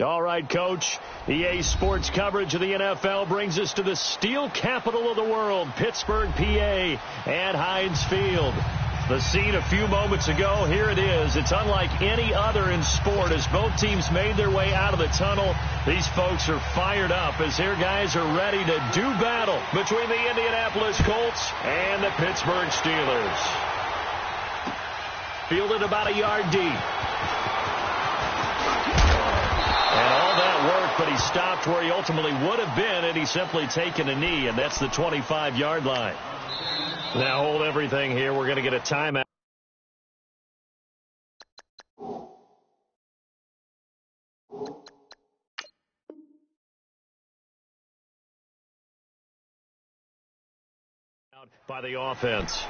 All right, Coach. EA Sports coverage of the NFL brings us to the steel capital of the world, Pittsburgh, PA, and Heinz Field. The scene a few moments ago, here it is. It's unlike any other in sport as both teams made their way out of the tunnel. These folks are fired up as their guys are ready to do battle between the Indianapolis Colts and the Pittsburgh Steelers. Fielded about a yard deep. And all that work, but he stopped where he ultimately would have been had he simply taken a knee, and that's the 25-yard line. Now hold everything here. We're going to get a timeout. By the offense.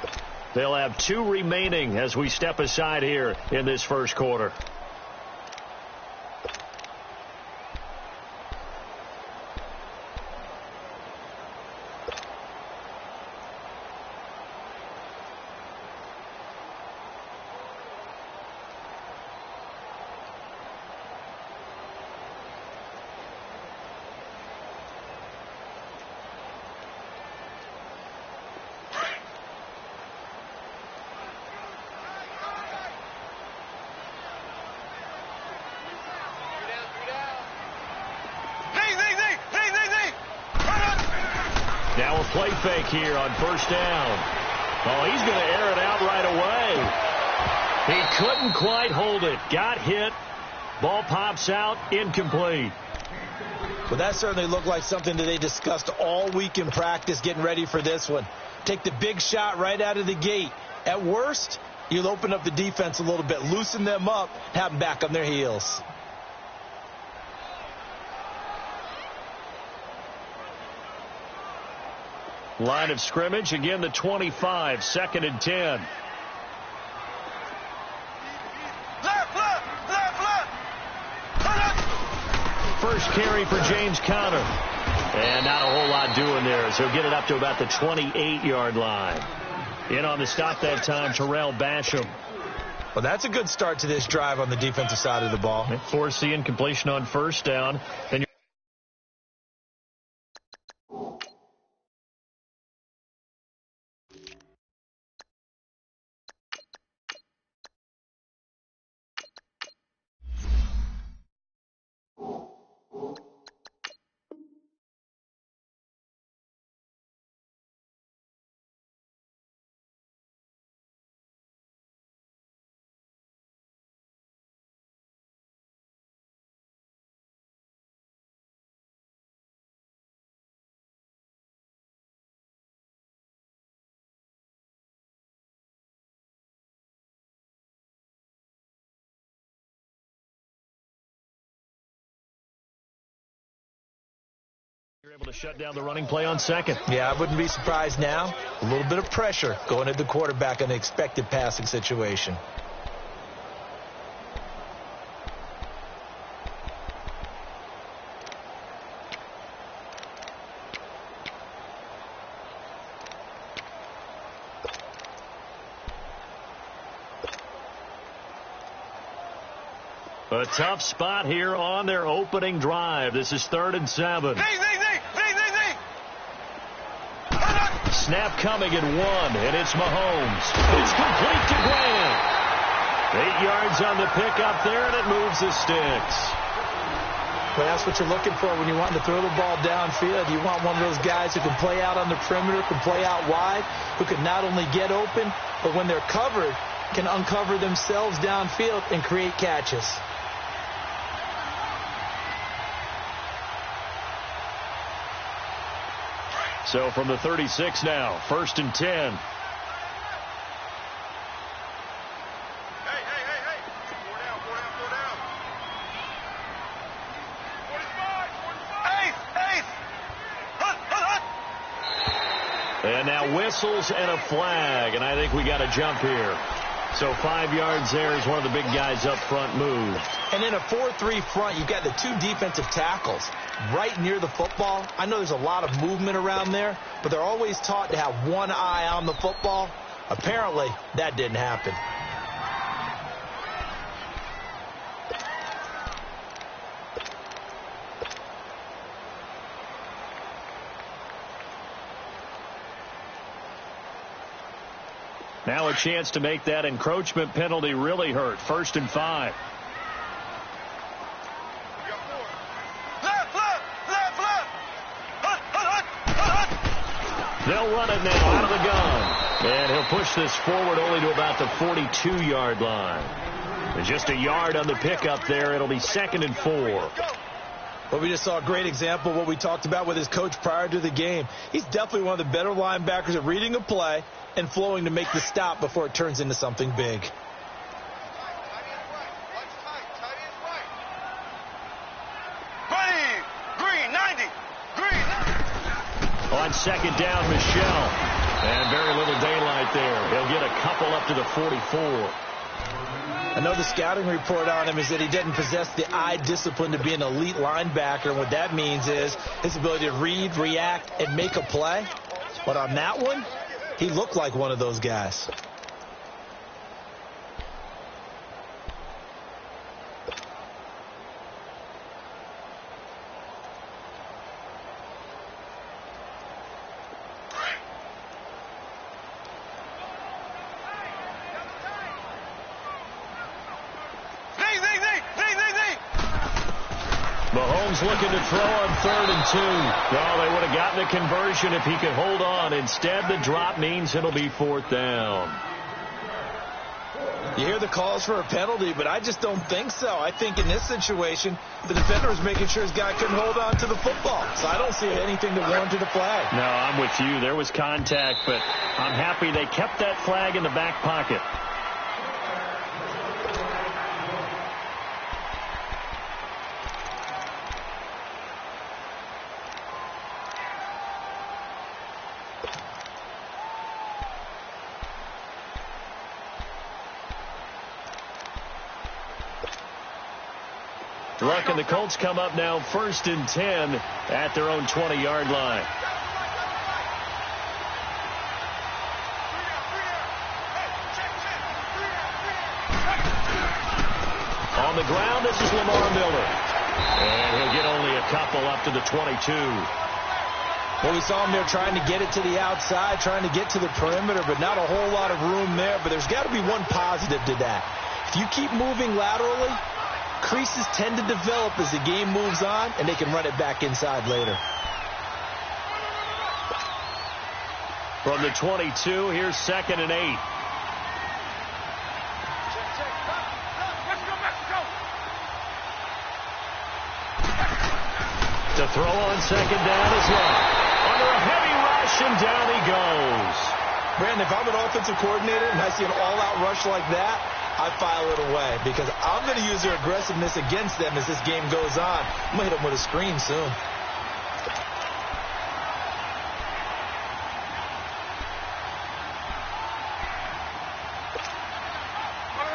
They'll have 2 remaining as we step aside here in this first quarter. Now a play fake here on first down. Oh, he's going to air it out right away. He couldn't quite hold it. Got hit. Ball pops out. Incomplete. Well, that certainly looked like something that they discussed all week in practice getting ready for this one. Take the big shot right out of the gate. At worst, you'll open up the defense a little bit, loosen them up, have them back on their heels. Line of scrimmage, again the 25, 2nd and 10. First carry for James Conner. And not a whole lot doing there, so he'll get it up to about the 28-yard line. In on the stop that time, Terrell Basham. Well, that's a good start to this drive on the defensive side of the ball. Force the incompletion on first down. And you're able to shut down the running play on second. Yeah, I wouldn't be surprised now. A little bit of pressure going at the quarterback in an expected passing situation. A tough spot here on their opening drive. This is 3rd and 7. Snap coming at 1, and it's Mahomes. It's complete to Grant. 8 yards on the pickup there, and it moves the sticks. Well, that's what you're looking for when you want to throw the ball downfield. You want one of those guys who can play out on the perimeter, can play out wide, who can not only get open, but when they're covered, can uncover themselves downfield and create catches. So from the 36 now, 1st and 10. Hey. 4 down. 45. And now whistles and a flag, and I think we got a jump here. So 5 yards there as one of the big guys up front moved. And in a 4-3 front, you've got the 2 defensive tackles right near the football. I know there's a lot of movement around there, but they're always taught to have one eye on the football. Apparently, that didn't happen. a chance to make that encroachment penalty really hurt. 1st and 5. They'll run it now out of the gun. And he'll push this forward only to about the 42-yard line. And just a yard on the pickup there. It'll be 2nd and 4. Well, we just saw a great example of what we talked about with his coach prior to the game. He's definitely one of the better linebackers at reading a play and flowing to make the stop before it turns into something big. On 2nd down, Michelle. And very little daylight there. He'll get a couple up to the 44. I know the scouting report on him is that he doesn't possess the eye discipline to be an elite linebacker. And what that means is his ability to read, react, and make a play. But on that one, he looked like one of those guys. Mahomes looking to throw on 3rd and 2. Well, they would have gotten a conversion if he could hold on. Instead, the drop means it'll be 4th down. You hear the calls for a penalty, but I just don't think so. I think in this situation, the defender was making sure his guy couldn't hold on to the football. So I don't see anything that warranted a flag. No, I'm with you. There was contact, but I'm happy they kept that flag in the back pocket. Luck and the Colts come up now 1st and 10 at their own 20-yard line. On the ground, this is Lamar Miller. And he'll get only a couple up to the 22. Well, we saw him there trying to get it to the outside, trying to get to the perimeter, but not a whole lot of room there. But there's got to be one positive to that. If you keep moving laterally, creases tend to develop as the game moves on, and they can run it back inside later. From the 22, here's 2nd and 8. To throw on 2nd down as well. Under a heavy rush, and down he goes. Brandon, if I'm an offensive coordinator and I see an all-out rush like that, I file it away because I'm going to use their aggressiveness against them as this game goes on. I'm going to hit them with a screen soon.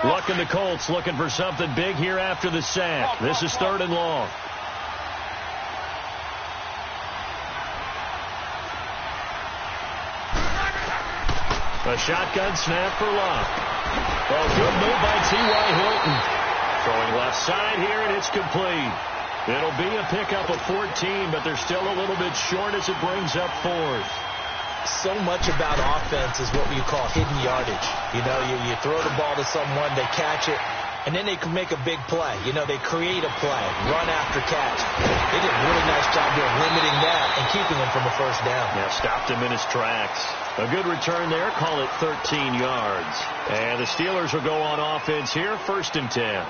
Luck and the Colts looking for something big here after the sack. This is 3rd and long. A shotgun snap for Luck. Well, good move by T.Y. Hilton. Throwing left side here, and it's complete. It'll be a pickup of 14, but they're still a little bit short as it brings up 4th. So much about offense is what you call hidden yardage. You know, you throw the ball to someone, they catch it, and then they can make a big play. You know, they create a play, run after catch. They did a really nice job there limiting that and keeping him from a 1st down. Yeah, stopped him in his tracks. A good return there. Call it 13 yards. And the Steelers will go on offense here. 1st and 10.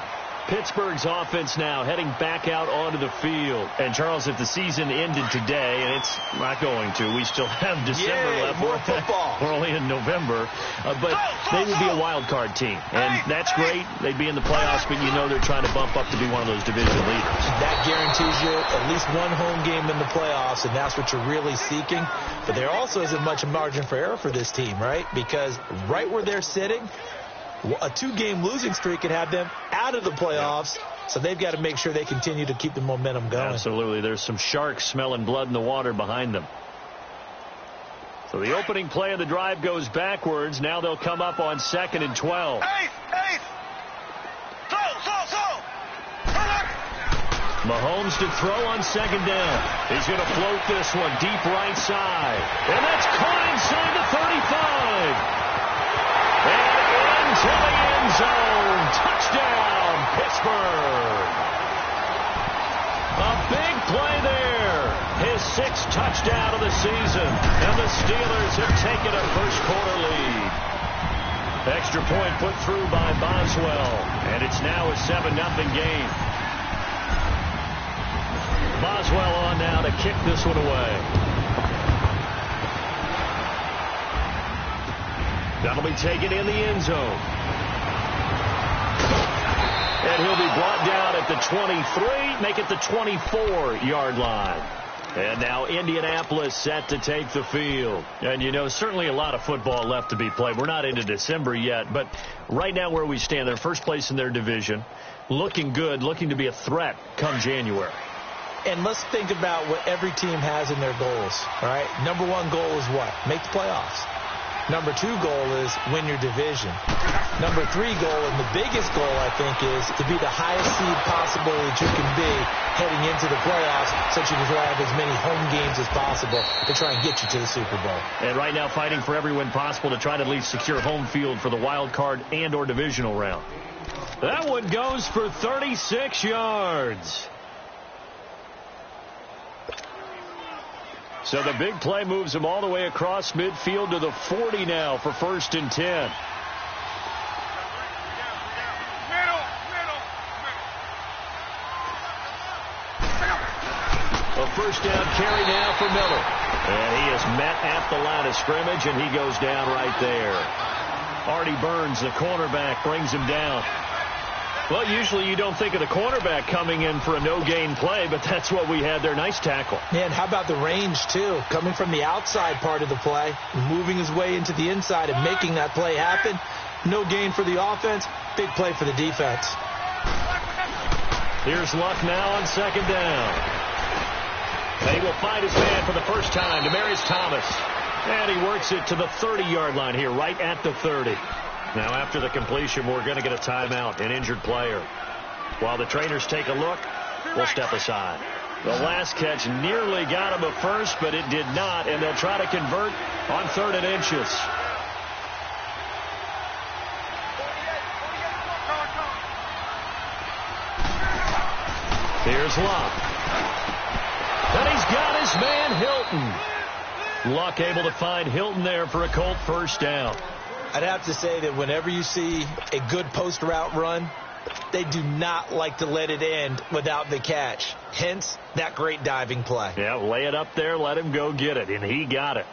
Pittsburgh's offense now heading back out onto the field. And, Charles, if the season ended today, and it's not going to, we still have December left. More football. We're only in November. But they would be a wild card team. And that's great. They'd be in the playoffs, but you know they're trying to bump up to be one of those division leaders. That guarantees you at least one home game in the playoffs, and that's what you're really seeking. But there also isn't much margin for error for this team, right? Because right where they're sitting, a 2-game losing streak could have them out of the playoffs, so they've got to make sure they continue to keep the momentum going. Absolutely. There's some sharks smelling blood in the water behind them. So the opening play of the drive goes backwards. Now they'll come up on 2nd and 12. Mahomes to throw on 2nd down. He's going to float this one deep right side. And that's caught inside the 35. And 6th touchdown of the season, and the Steelers have taken a first-quarter lead. Extra point put through by Boswell, and it's now a 7-0 game. Boswell on now to kick this one away. That'll be taken in the end zone. And he'll be brought down at the 23, make it the 24-yard line. And now Indianapolis set to take the field. And, you know, certainly a lot of football left to be played. We're not into December yet, but right now where we stand, they're first place in their division, looking good, looking to be a threat come January. And let's think about what every team has in their goals, all right? Number one goal is what? Make the playoffs. Number two goal is win your division. Number three goal, and the biggest goal, I think, is to be the highest seed possible that you can be heading into the playoffs so that you can have as many home games as possible to try and get you to the Super Bowl. And right now fighting for every win possible to try to at least secure home field for the wild card and or divisional round. That one goes for 36 yards. So the big play moves him all the way across midfield to the 40 now for 1st and 10. A first down carry now for Miller. And he is met at the line of scrimmage, and he goes down right there. Artie Burns, the cornerback, brings him down. Well, usually you don't think of the cornerback coming in for a no-gain play, but that's what we had there. Nice tackle. Yeah, and how about the range, too? Coming from the outside part of the play, moving his way into the inside and making that play happen. No gain for the offense, big play for the defense. Here's Luck now on 2nd down. They will find his man for the first time, Demaryius Thomas. And he works it to the 30-yard line here, right at the 30. Now, after the completion, we're going to get a timeout, an injured player. While the trainers take a look, we'll step aside. The last catch nearly got him a first, but it did not, and they'll try to convert on 3rd and inches. Here's Luck. And he's got his man, Hilton. Luck able to find Hilton there for a Colt first down. I'd have to say that whenever you see a good post route run, they do not like to let it end without the catch. Hence, that great diving play. Yeah, lay it up there, let him go get it, and he got it.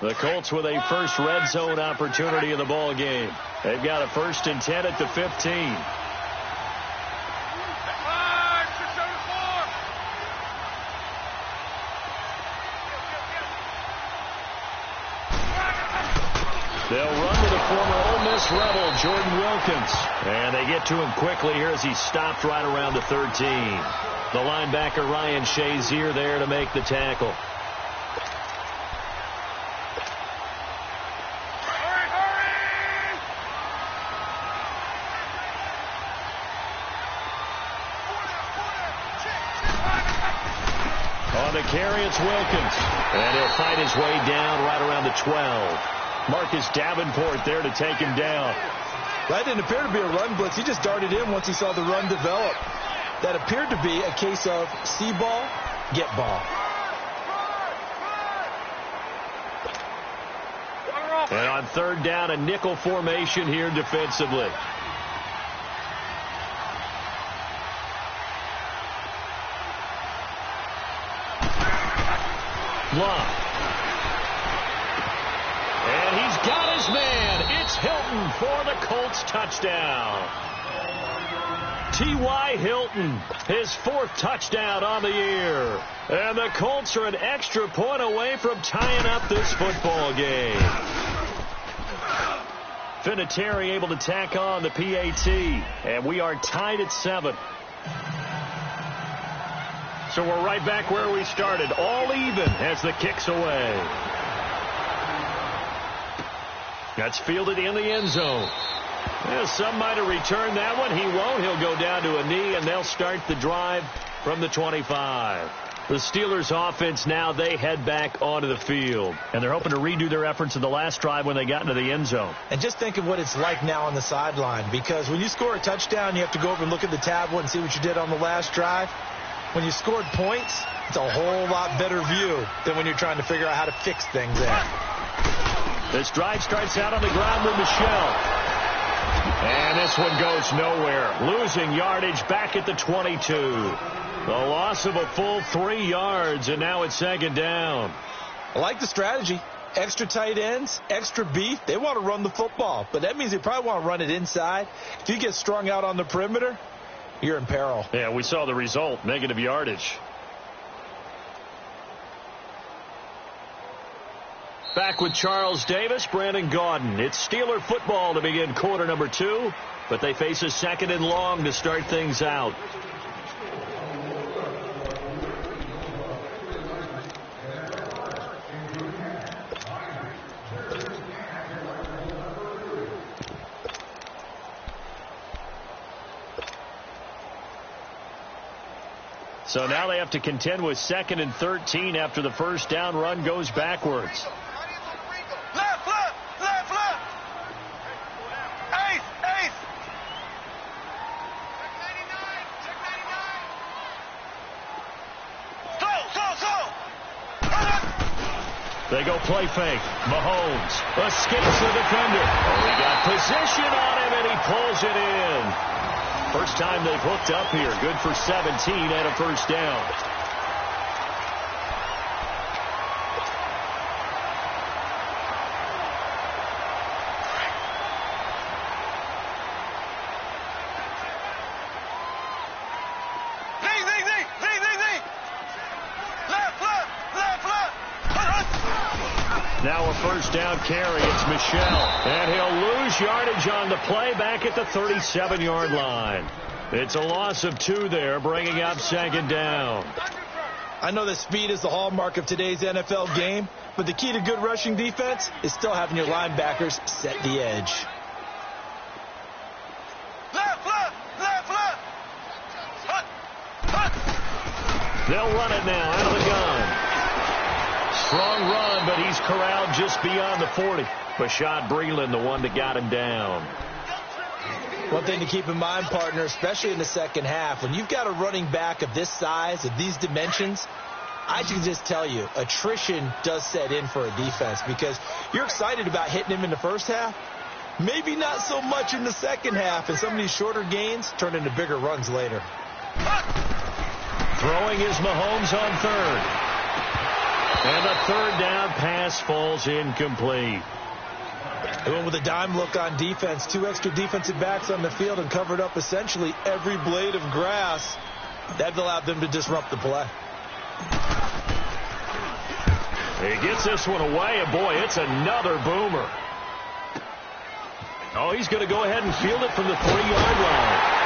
The Colts with a first red zone opportunity in the ball game. They've got a 1st and 10 at the 15. They'll run with the former Ole Miss Rebel, Jordan Wilkins. And they get to him quickly here as he stopped right around the 13. The linebacker, Ryan Shazier, there to make the tackle. On the carry, it's Wilkins. And he'll fight his way down right around the 12. Marcus Davenport there to take him down. That didn't appear to be a run blitz. He just darted in once he saw the run develop. That appeared to be a case of see ball, get ball. And on 3rd down, a nickel formation here defensively. Luck. And he's got his man. It's Hilton for the Colts touchdown. T.Y. Hilton, his 4th touchdown on the year. And the Colts are an extra point away from tying up this football game. Vinatieri able to tack on the PAT. And we are tied at 7. So we're right back where we started. All even as the kick's away. That's fielded in the end zone. Well, some might have returned that one. He won't. He'll go down to a knee, and they'll start the drive from the 25. The Steelers offense now, they head back onto the field. And they're hoping to redo their efforts in the last drive when they got into the end zone. And just think of what it's like now on the sideline. Because when you score a touchdown, you have to go over and look at the tablet and see what you did on the last drive. when you scored points, it's a whole lot better view than when you're trying to figure out how to fix things there. This drive starts out on the ground with Michel. And this one goes nowhere. Losing yardage back at the 22. The loss of a full 3 yards, and now it's second down. I like the strategy. Extra tight ends, extra beef. They want to run the football, but that means they probably want to run it inside. If you get strung out on the perimeter, you're in peril. Yeah, we saw the result, negative yardage. Back with Charles Davis, Brandon Gaudin. It's Steeler football to begin quarter number 2, but they face a second and long to start things out. So now they have to contend with 2nd and 13 after the first down run goes backwards. Left, left, left, left. Eighth, eighth. Check 99. Go. They go play fake. Mahomes escapes the defender. Oh, he got position on him, and he pulls it in. First time they've hooked up here. Good for 17 and a first down. Now a first down carry. It's Michel. And he'll lose yardage on the play back at the 37-yard line. It's a loss of 2 there, bringing up second down. I know that speed is the hallmark of today's NFL game, but the key to good rushing defense is still having your linebackers set the edge. Left, left, left, left. Hut, hut. They'll run it now out of the gun. Strong run, but he's corralled just beyond the 40. Bashad Breeland, the one that got him down. One thing to keep in mind, partner, especially in the second half, when you've got a running back of this size, of these dimensions, I can just tell you, attrition does set in for a defense because you're excited about hitting him in the first half. Maybe not so much in the second half, and some of these shorter gains turn into bigger runs later. Throwing is Mahomes on third. And the third down pass falls incomplete. They went with a dime look on defense. 2 extra defensive backs on the field and covered up essentially every blade of grass. That allowed them to disrupt the play. He gets this one away, and boy, it's another boomer. Oh, he's going to go ahead and field it from the 3-yard line.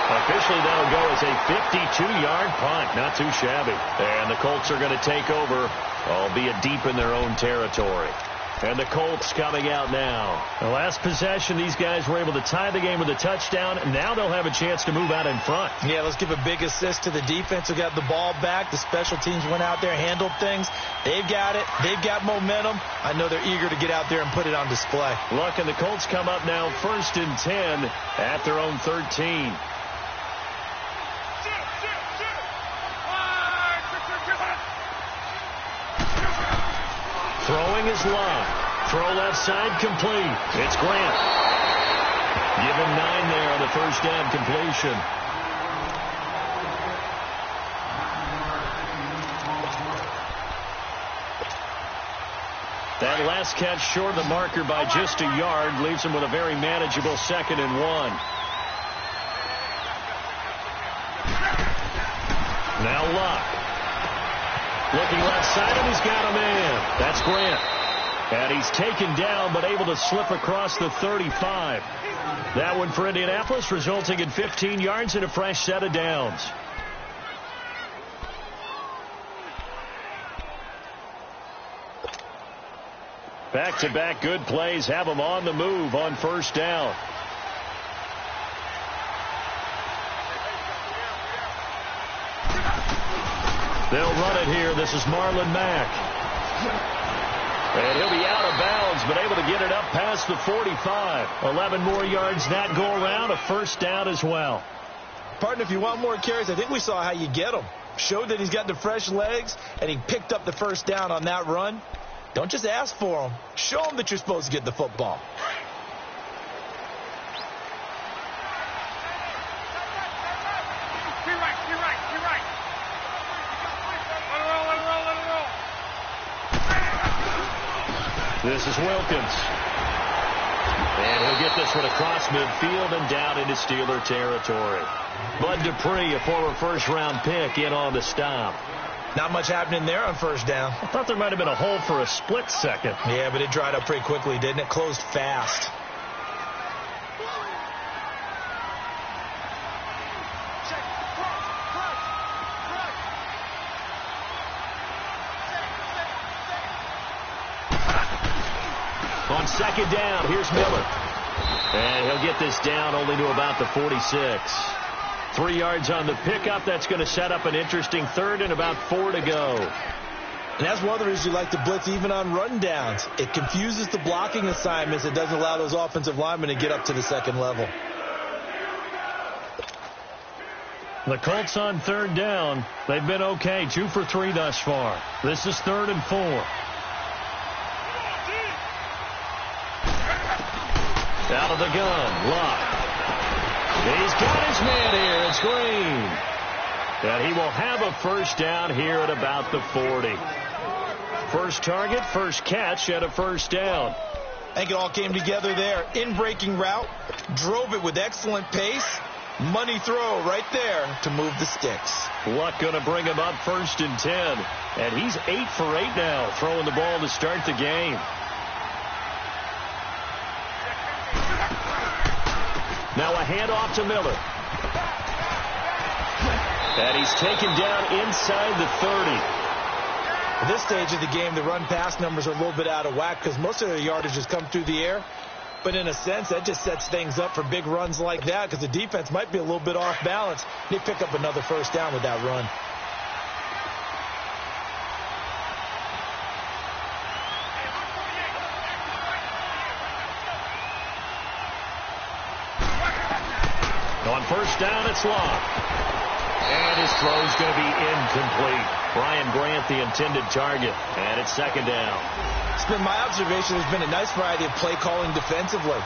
Officially, that'll go as a 52-yard punt. Not too shabby. And the Colts are going to take over, albeit deep in their own territory. And the Colts coming out now. The last possession, these guys were able to tie the game with a touchdown, and now they'll have a chance to move out in front. Yeah, let's give a big assist to the defense who got the ball back. The special teams went out there, handled things. They've got it. They've got momentum. I know they're eager to get out there and put it on display. Look, and the Colts come up now 1st and 10 at their own 13. Throwing is Love. Throw left side complete. It's Grant. Give him 9 there on the first down completion. That last catch short of the marker by just a yard leaves him with a very manageable 2nd and 1. Now Luck. Looking left side, and he's got a man. That's Grant. And he's taken down, but able to slip across the 35. That one for Indianapolis, resulting in 15 yards and a fresh set of downs. Back-to-back good plays have them on the move on first down. They'll run it here. This is Marlon Mack. And he'll be out of bounds, but able to get it up past the 45. 11 more yards that go around, a first down as well. Partner, if you want more carries, I think we saw how you get them. Showed that he's got the fresh legs, and he picked up the first down on that run. Don't just ask for them. Show them that you're supposed to get the football. You're right. Let it roll. This is Wilkins. And he'll get this one across midfield and down into Steeler territory. Bud Dupree, a former first-round pick, in on the stop. Not much happening there on first down. I thought there might have been a hole for a split second. Yeah, but it dried up pretty quickly, didn't it? Closed fast. On second down, here's Miller. And he'll get this down only to about the 46. 3 yards on the pickup. That's going to set up an interesting third and about 4 to go. And that's one of the reasons you like to blitz even on run downs. It confuses the blocking assignments. It doesn't allow those offensive linemen to get up to the second level. The Colts on third down. They've been okay. 2 for 3 thus far. This is 3rd and 4. Out of the gun. Lock. He's got his man here. It's Green. And he will have a first down here at about the 40. First target, first catch, and a first down. I think it all came together there. In-breaking route, drove it with excellent pace. Money throw right there to move the sticks. Luck going to bring him up 1st and 10. And he's 8 for 8 now, throwing the ball to start the game. Now a handoff to Miller. And he's taken down inside the 30. At this stage of the game, the run-pass numbers are a little bit out of whack because most of their yardage has come through the air. But in a sense, that just sets things up for big runs like that because the defense might be a little bit off balance. They pick up another first down with that run. On first down, it's Long. And his throw's going to be incomplete. Brian Grant, the intended target. And it's 2nd down. It's been my observation there's been a nice variety of play calling defensively.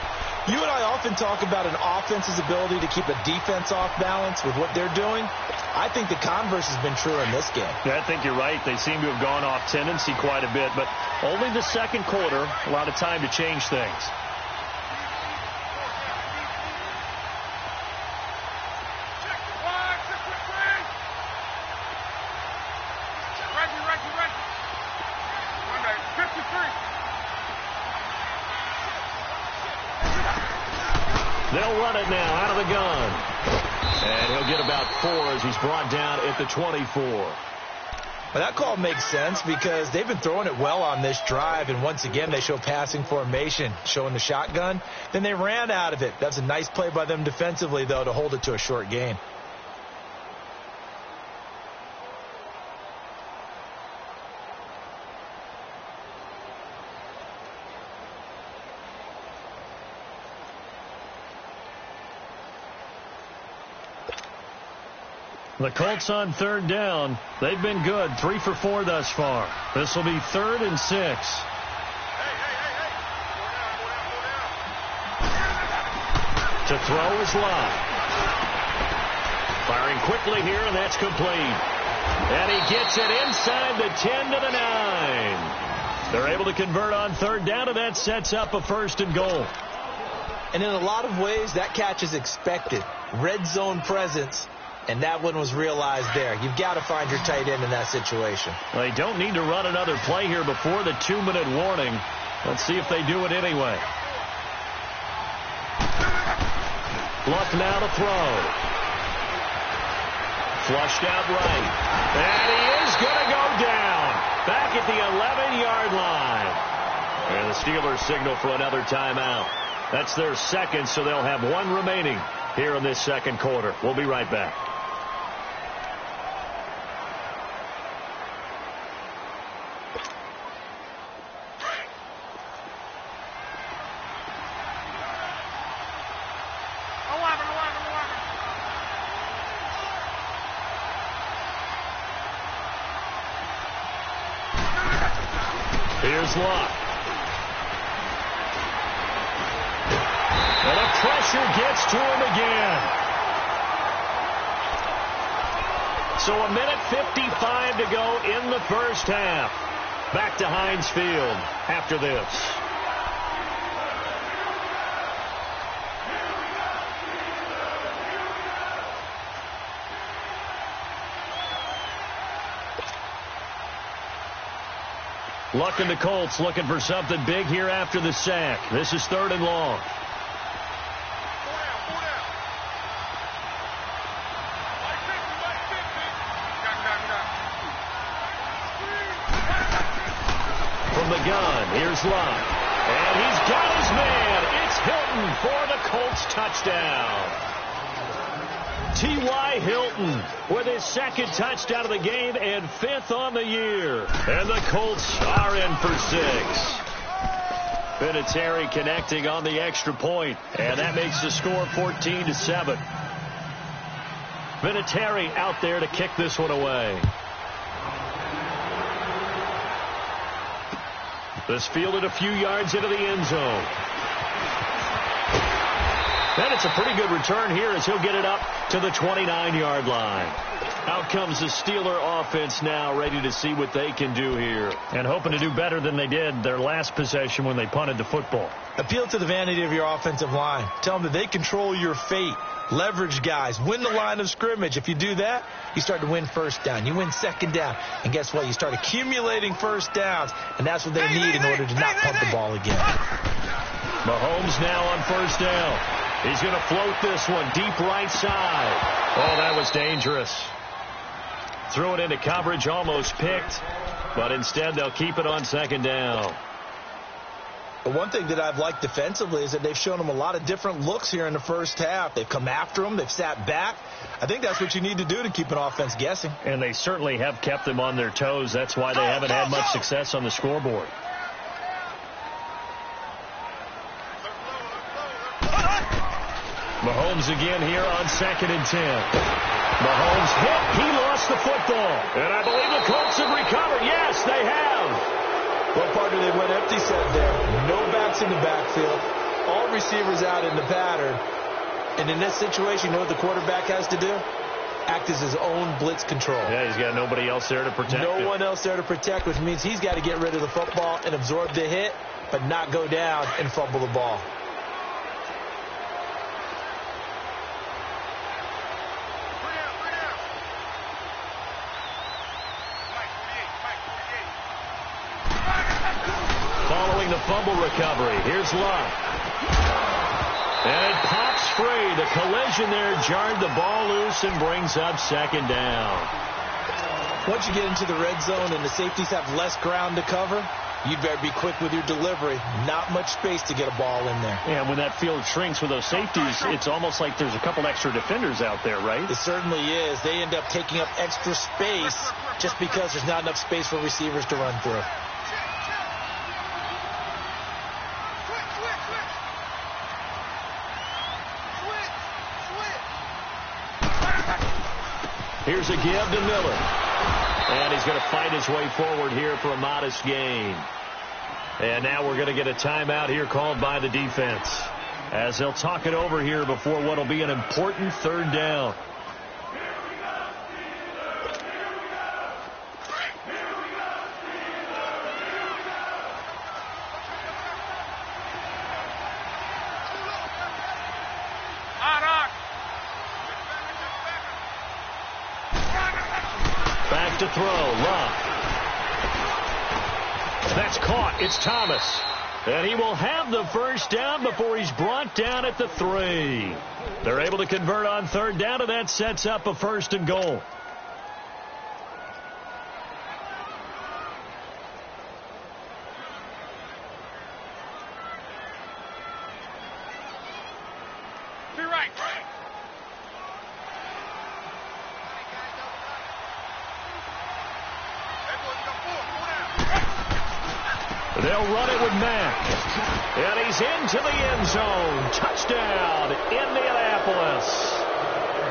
You and I often talk about an offense's ability to keep a defense off balance with what they're doing. I think the converse has been true in this game. Yeah, I think you're right. They seem to have gone off tendency quite a bit, but only the second quarter, a lot of time to change things. They'll run it now out of the gun. And he'll get about 4 as he's brought down at the 24. Well, that call makes sense because they've been throwing it well on this drive, and once again they show passing formation, showing the shotgun. Then they ran out of it. That's a nice play by them defensively, though, to hold it to a short gain. The Colts on third down. They've been good. 3 for 4 thus far. This will be 3rd and 6. To throw is Love. Firing quickly here, and that's complete. And he gets it inside the 10 to the 9. They're able to convert on third down, and that sets up a 1st and goal. And in a lot of ways, that catch is expected. Red zone presence. And that one was realized there. You've got to find your tight end in that situation. They don't need to run another play here before the 2-minute warning. Let's see if they do it anyway. Luck now to throw. Flushed out right. And he is going to go down. Back at the 11-yard line. And the Steelers signal for another timeout. That's their 2nd, so they'll have 1 remaining here in this 2nd quarter. We'll be right back. Here's Luck. And the pressure gets to him again. So a minute 55 to go in the first half. Back to Heinz Field after this. Luck and the Colts looking for something big here after the sack. This is 3rd and long. From the gun, here's Luck. And he's got his man. It's Hilton for the Colts touchdown. T.Y. Hilton with his 2nd touchdown of the game and 5th on the year. And the Colts are in for 6. Vinatieri connecting on the extra point, and that makes the score 14-7. Vinatieri out there to kick this one away. This fielded a few yards into the end zone. And it's a pretty good return here as he'll get it up to the 29-yard line. Out comes the Steeler offense now, ready to see what they can do here. And hoping to do better than they did their last possession when they punted the football. Appeal to the vanity of your offensive line. Tell them that they control your fate. Leverage guys. Win the line of scrimmage. If you do that, you start to win first down. You win second down. And guess what? You start accumulating first downs. And that's what they need in order to not punt the ball again. Mahomes now on first down. He's going to float this one deep right side. Oh, that was dangerous. Threw it into coverage, almost picked. But instead, they'll keep it on second down. But one thing that I've liked defensively is that they've shown them a lot of different looks here in the first half. They've come after them. They've sat back. I think that's what you need to do to keep an offense guessing. And they certainly have kept them on their toes. That's why they haven't had much success on the scoreboard. Mahomes again here on 2nd and 10. Mahomes hit. He lost the football. And I believe the Colts have recovered. Yes, they have. Well, partner, they went empty set there. No backs in the backfield. All receivers out in the pattern. And in this situation, you know what the quarterback has to do? Act as his own blitz control. Yeah, he's got nobody else there to protect him. No one else there to protect, which means he's got to get rid of the football and absorb the hit, but not go down and fumble the ball. Following the fumble recovery, here's Luck. And it pops free. The collision there jarred the ball loose and brings up second down. Once you get into the red zone and the safeties have less ground to cover, you'd better be quick with your delivery. Not much space to get a ball in there. And when that field shrinks with those safeties, it's almost like there's a couple extra defenders out there, right? It certainly is. They end up taking up extra space just because there's not enough space for receivers to run through. Here's a give to Miller. And he's going to fight his way forward here for a modest gain. And now we're going to get a timeout here called by the defense, as they'll talk it over here before what will be an important 3rd down. Back to throw, Luck. That's caught. It's Thomas. And he will have the first down before he's brought down at the 3. They're able to convert on 3rd down, and that sets up a 1st and goal. They'll run it with Mack. And he's into the end zone. Touchdown, Indianapolis.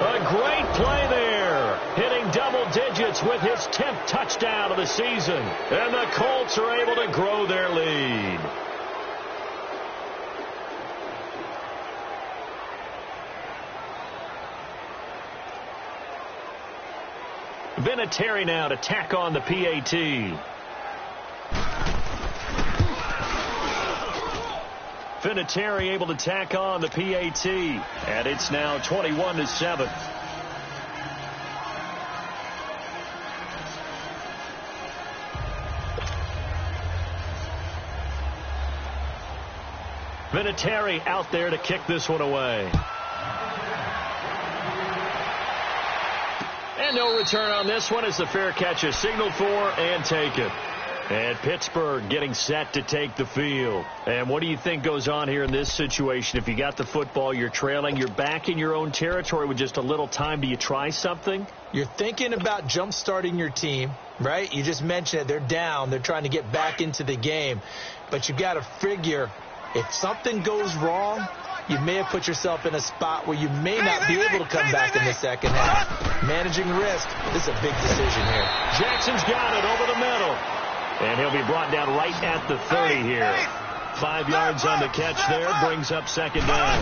A great play there. Hitting double digits with his 10th touchdown of the season. And the Colts are able to grow their lead. Vinatieri now to tack on the PAT. Vinatieri able to tack on the PAT. And it's now 21-7. Vinatieri out there to kick this one away. And no return on this one as the fair catch is signaled for and taken. And Pittsburgh getting set to take the field. And what do you think goes on here in this situation? If you got the football, you're trailing, you're back in your own territory with just a little time. Do you try something? You're thinking about jump-starting your team, right? You just mentioned it. They're down. They're trying to get back into the game. But you got to figure if something goes wrong, you may have put yourself in a spot where you may not be able to come back in the second half. Managing risk, this is a big decision here. Jackson's got it over the middle. And he'll be brought down right at the 30 here. 5 yards on the catch there, brings up second down.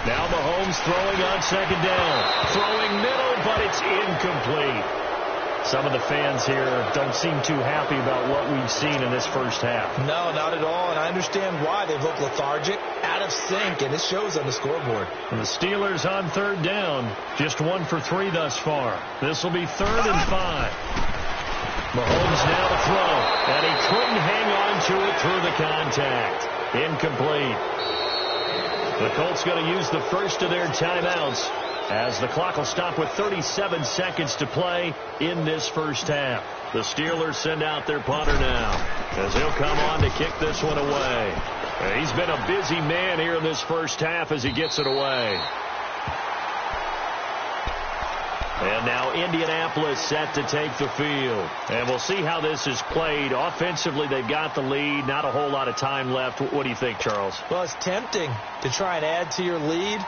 Now Mahomes throwing on second down. Throwing middle, but it's incomplete. Some of the fans here don't seem too happy about what we've seen in this first half. No, not at all, and I understand why. They've looked lethargic, out of sync, and it shows on the scoreboard. And the Steelers on third down, just 1 for 3 thus far. This will be 3rd and 5. Mahomes now to throw, and he couldn't hang on to it through the contact. Incomplete. The Colts going to use the first of their timeouts as the clock will stop with 37 seconds to play in this first half. The Steelers send out their punter now as he'll come on to kick this one away. He's been a busy man here in this first half as he gets it away. And now Indianapolis set to take the field. And we'll see how this is played. Offensively, they've got the lead. Not a whole lot of time left. What do you think, Charles? Well, it's tempting to try and add to your lead.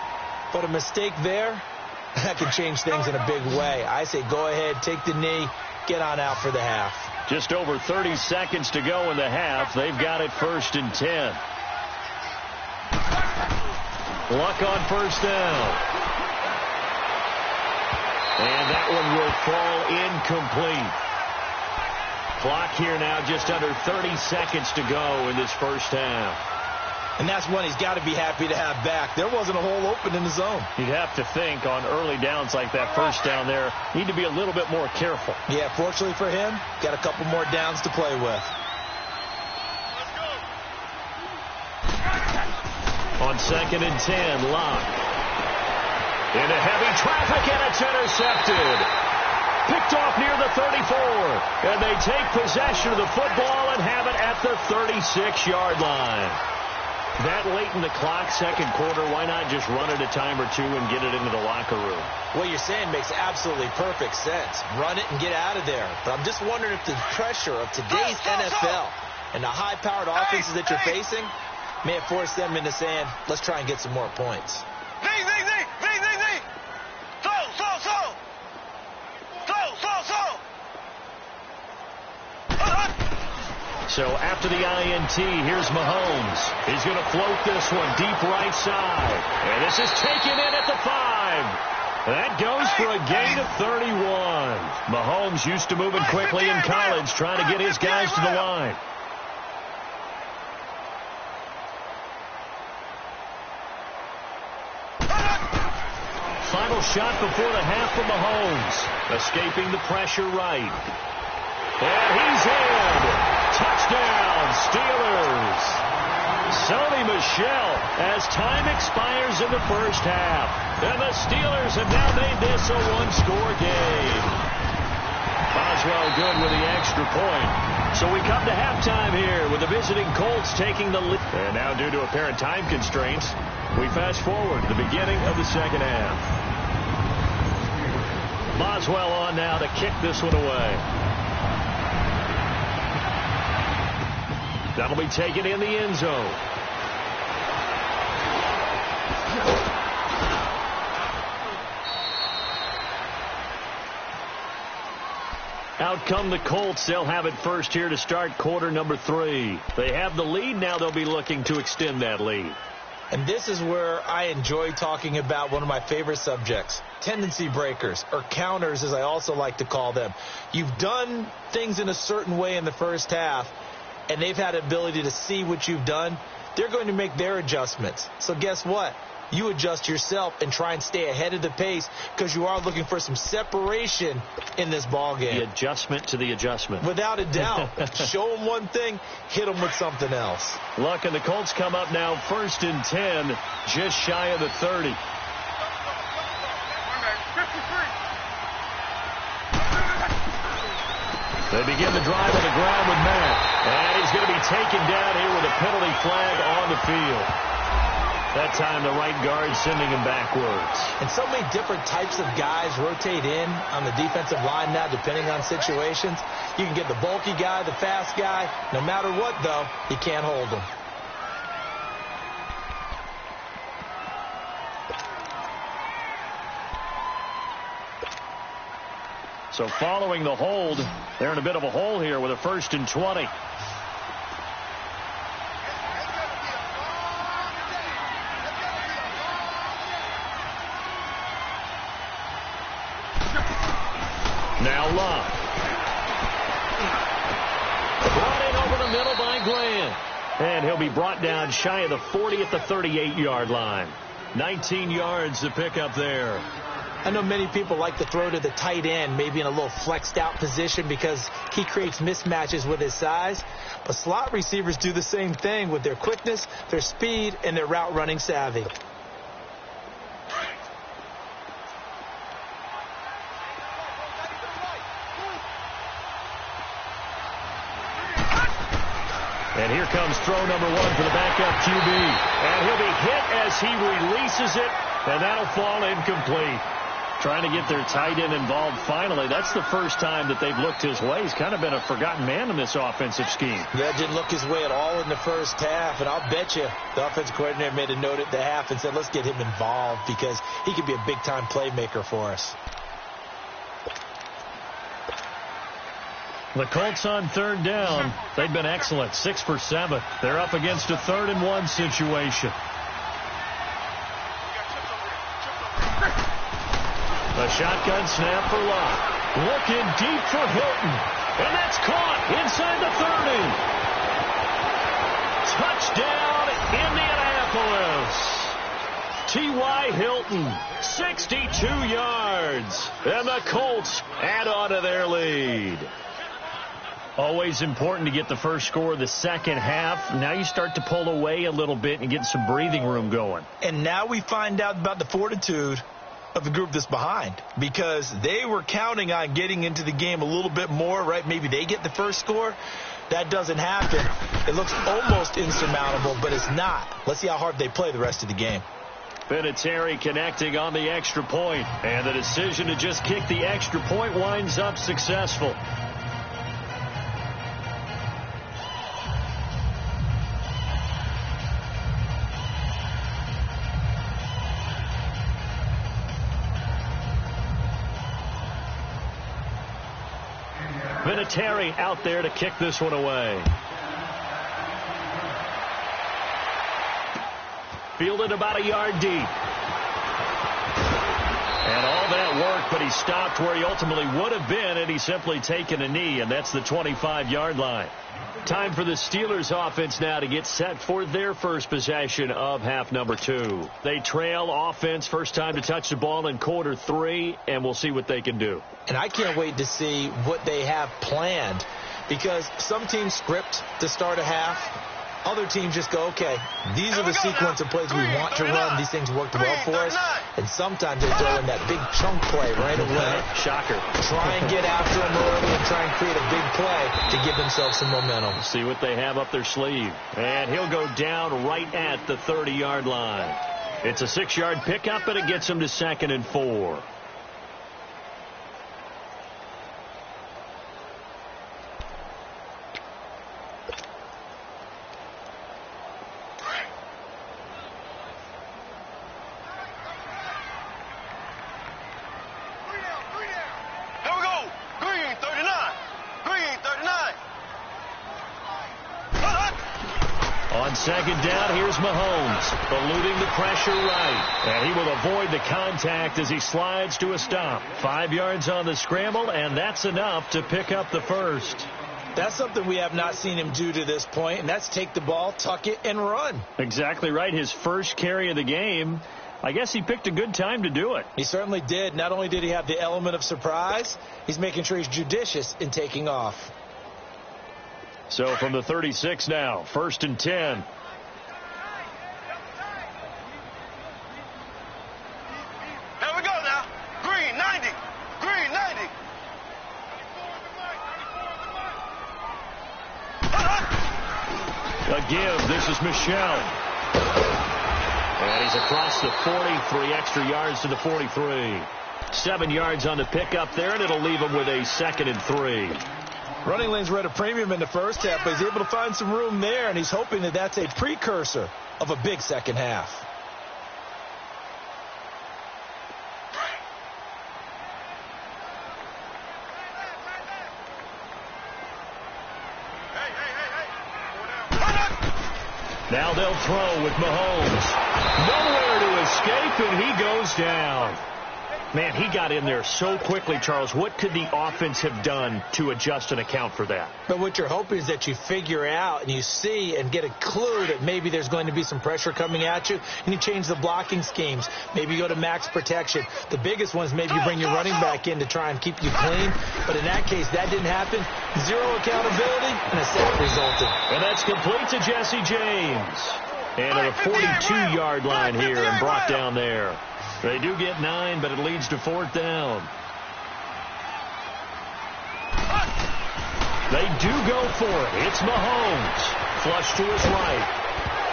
But a mistake there, that could change things in a big way. I say go ahead, take the knee, get on out for the half. Just over 30 seconds to go in the half. They've got it 1st and 10. Luck on first down. And that one will fall incomplete. Clock here now just under 30 seconds to go in this first half. And that's one he's got to be happy to have back. There wasn't a hole open in the zone. You'd have to think on early downs like that first down there, need to be a little bit more careful. Yeah, fortunately for him, got a couple more downs to play with. On 2nd and 10, Locke. Into heavy traffic, and it's intercepted. Picked off near the 34. And they take possession of the football and have it at the 36-yard line. That late in the clock, second quarter, why not just run it a time or two and get it into the locker room? What you're saying makes absolutely perfect sense. Run it and get out of there. But I'm just wondering if the pressure of today's NFL and the high-powered offenses that you're facing may have forced them into saying, let's try and get some more points. So after the INT, here's Mahomes. He's going to float this one deep right side. And this is taken in at the 5. That goes for a gain of 31. Mahomes used to moving quickly in college, trying to get his guys to the line. Final shot before the half for Mahomes. Escaping the pressure right. And he's in. Touchdown, Steelers. Sony Michel as time expires in the first half. And the Steelers have now made this a one-score game. Boswell good with the extra point. So we come to halftime here with the visiting Colts taking the lead. And now due to apparent time constraints, we fast forward to the beginning of the second half. Boswell on now to kick this one away. That'll be taken in the end zone. Out come the Colts. They'll have it first here to start quarter number 3. They have the lead. Now they'll be looking to extend that lead. And this is where I enjoy talking about one of my favorite subjects, tendency breakers, or counters as I also like to call them. You've done things in a certain way in the first half, and they've had the ability to see what you've done. They're going to make their adjustments. So guess what? You adjust yourself and try and stay ahead of the pace because you are looking for some separation in this ball game. The adjustment to the adjustment. Without a doubt. Show them one thing, hit them with something else. Look, and the Colts come up now first and 10, just shy of the 30. They begin the drive on the ground with Matt. And he's going to be taken down here with a penalty flag on the field. That time the right guard sending him backwards. And so many different types of guys rotate in on the defensive line now depending on situations. You can get the bulky guy, the fast guy. No matter what, though, you can't hold him. So following the hold, they're in a bit of a hole here with a first and 20. Now Love. Brought in over the middle by Glenn. And he'll be brought down shy of the 40 at the 38-yard line. 19 yards to pick up there. I know many people like to throw to the tight end, maybe in a little flexed out position because he creates mismatches with his size. But slot receivers do the same thing with their quickness, their speed, and their route running savvy. And here comes throw number 1 for the backup QB. And he'll be hit as he releases it, and that'll fall incomplete. Trying to get their tight end involved finally. That's the first time that they've looked his way. He's kind of been a forgotten man in this offensive scheme. Yeah, didn't look his way at all in the first half, and I'll bet you the offensive coordinator made a note at the half and said, let's get him involved because he could be a big-time playmaker for us. The Colts on third down. They've been excellent, 6 for 7. They're up against a 3rd and 1 situation. A shotgun snap for Locke. Looking deep for Hilton. And that's caught inside the 30. Touchdown, Indianapolis. T.Y. Hilton, 62 yards. And the Colts add on to their lead. Always important to get the first score of the second half. Now you start to pull away a little bit and get some breathing room going. And now we find out about the fortitude of the group that's behind because they were counting on getting into the game a little bit more, right? Maybe they get the first score. That doesn't happen. It looks almost insurmountable, but it's not. Let's see how hard they play the rest of the game. Vinatieri connecting on the extra point, and the decision to just kick the extra point winds up successful. Vinatieri out there to kick this one away. Fielded about a yard deep. And all that work, but he stopped where he ultimately would have been, and he's simply taken a knee, and that's the 25-yard line. Time for the Steelers offense now to get set for their first possession of half number 2. They trail offense, first time to touch the ball in quarter 3, and we'll see what they can do. And I can't wait to see what they have planned because some teams script to start a half. Other teams just go, okay, these are the sequence of plays we want to run. These things worked well for us. And sometimes they throw in that big chunk play right away. Shocker. Try and get after them early and try and create a big play to give themselves some momentum. See what they have up their sleeve. And he'll go down right at the 30-yard line. It's a 6-yard pickup, and it gets him to 2nd and 4. Here we go. Green, 39. second down, here's Mahomes, eluding the pressure right. And he will avoid the contact as he slides to a stop. 5 yards on the scramble, and that's enough to pick up the first. That's something we have not seen him do to this point, and that's take the ball, tuck it, and run. Exactly right. His first carry of the game. I guess he picked a good time to do it. He certainly did. Not only did he have the element of surprise, he's making sure he's judicious in taking off. So from the 36 now, 1st and 10. Here we go now. Green, 90. Green, 90. A give. This is Michelle. And he's across the 40, 3 extra yards to the 43. 7 yards on the pickup there, and it'll leave him with a 2nd and 3. Running lanes were at a premium in the first half, but he's able to find some room there, and he's hoping that that's a precursor of a big second half. Now they'll throw with Mahomes. Nowhere to escape, and he goes down. Man, he got in there so quickly, Charles. What could the offense have done to adjust and account for that? But what you're hoping is that you figure out and you see and get a clue that maybe there's going to be some pressure coming at you, and you change the blocking schemes. Maybe you go to max protection. The biggest one is maybe you bring your running back in to try and keep you clean. But in that case, that didn't happen. 0 accountability, and a sack resulted. And that's complete to Jesse James. And at a 42-yard line here and brought down there. They do get 9, but it leads to 4th down. They do go for it. It's Mahomes. Flush to his right.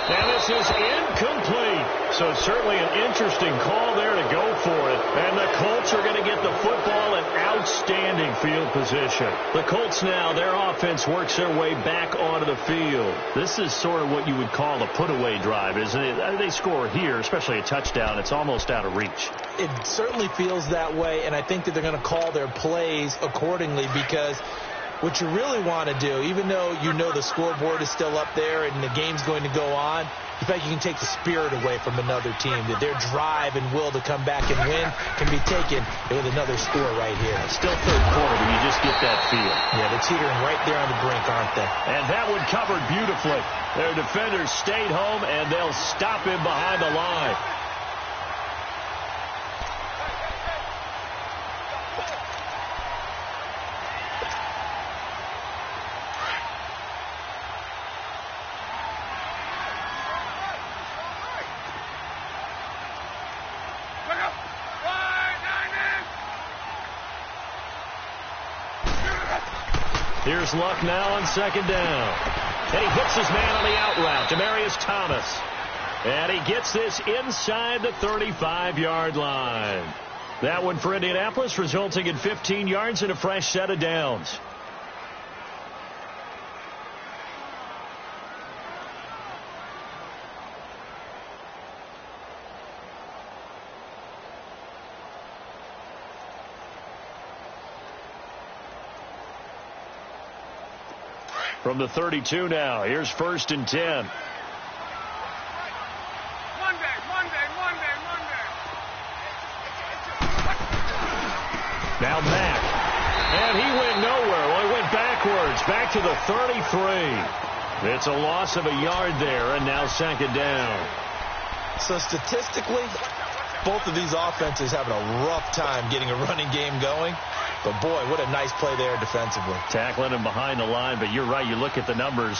And this is incomplete. So certainly an interesting call there to go for it. And the Colts are going to get the football in outstanding field position. The Colts now, their offense works their way back onto the field. This is sort of what you would call a put-away drive, isn't it? They score here, especially a touchdown. It's almost out of reach. It certainly feels that way, and I think that they're going to call their plays accordingly, because what you really want to do, even though you know the scoreboard is still up there and the game's going to go on, in fact, you can take the spirit away from another team, that their drive and will to come back and win can be taken with another score right here. Still third quarter, but you just get that feel. Yeah, they're teetering right there on the brink, aren't they? And that one covered beautifully. Their defenders stayed home, and they'll stop him behind the line. Here's Luck now on 2nd down. And he hits his man on the out route, Demaryius Thomas. And he gets this inside the 35-yard line. That one for Indianapolis, resulting in 15 yards and a fresh set of downs. From the 32 now, here's 1st and 10. Monday. Now Mack. And he went nowhere. Well, he went backwards, back to the 33. It's a loss of a yard there, and now 2nd down. So statistically, both of these offenses having a rough time getting a running game going. But, boy, what a nice play there defensively. Tackling him behind the line, but you're right. You look at the numbers.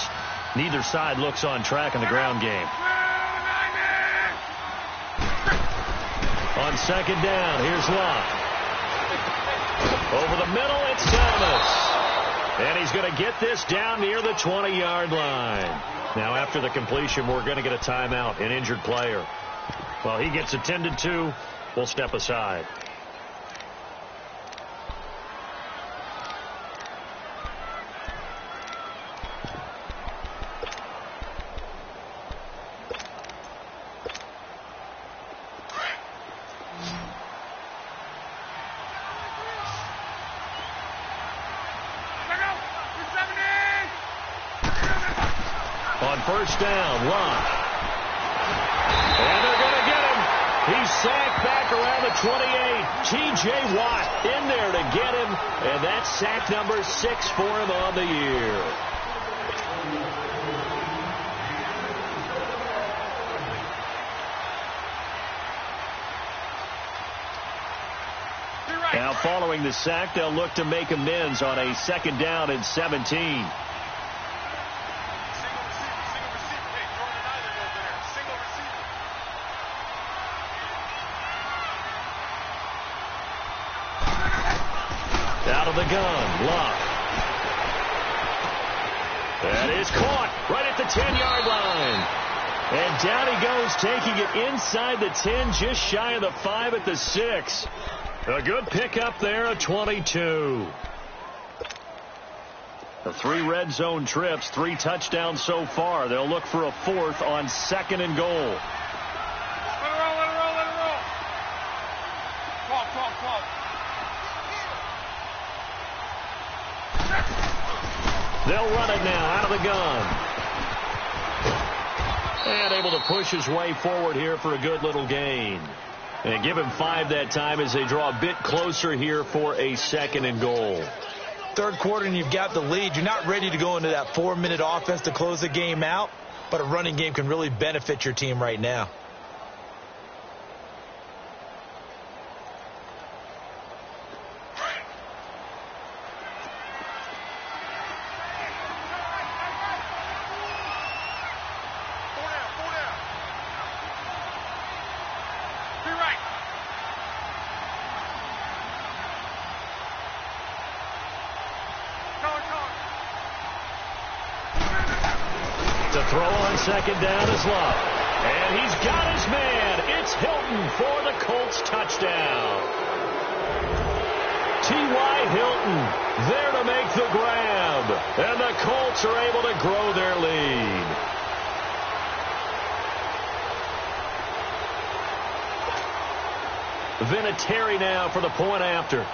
Neither side looks on track in the ground game. On 2nd down, here's Luck. Over the middle, it's Thomas. And he's going to get this down near the 20-yard line. Now, after the completion, we're going to get a timeout, an injured player. Well, he gets attended to. We'll step aside. On first down. Love. And they're going to get him. He's sacked back around the 28. T.J. Watt in there to get him. And that's sack number 6 for him on the year. Now following the sack, they'll look to make amends on a 2nd down and 17. Out of the gun, Love. That is caught right at the 10-yard line. And down he goes, taking it inside the 10, just shy of the 5 at the 6. A good pickup there, a 22. The 3 red zone trips, 3 touchdowns so far. They'll look for a 4th on 2nd and goal. Let it roll, let it roll, let it roll. Call. They'll run it now out of the gun. And able to push his way forward here for a good little gain. And give him 5 that time as they draw a bit closer here for a 2nd and goal. 3rd quarter and you've got the lead. You're not ready to go into that 4-minute offense to close the game out, but a running game can really benefit your team right now. To throw on 2nd down is Love. And he's got his man. It's Hilton for the Colts touchdown. T.Y. Hilton there to make the grab. And the Colts are able to grow their lead. Vinatieri now for the point after.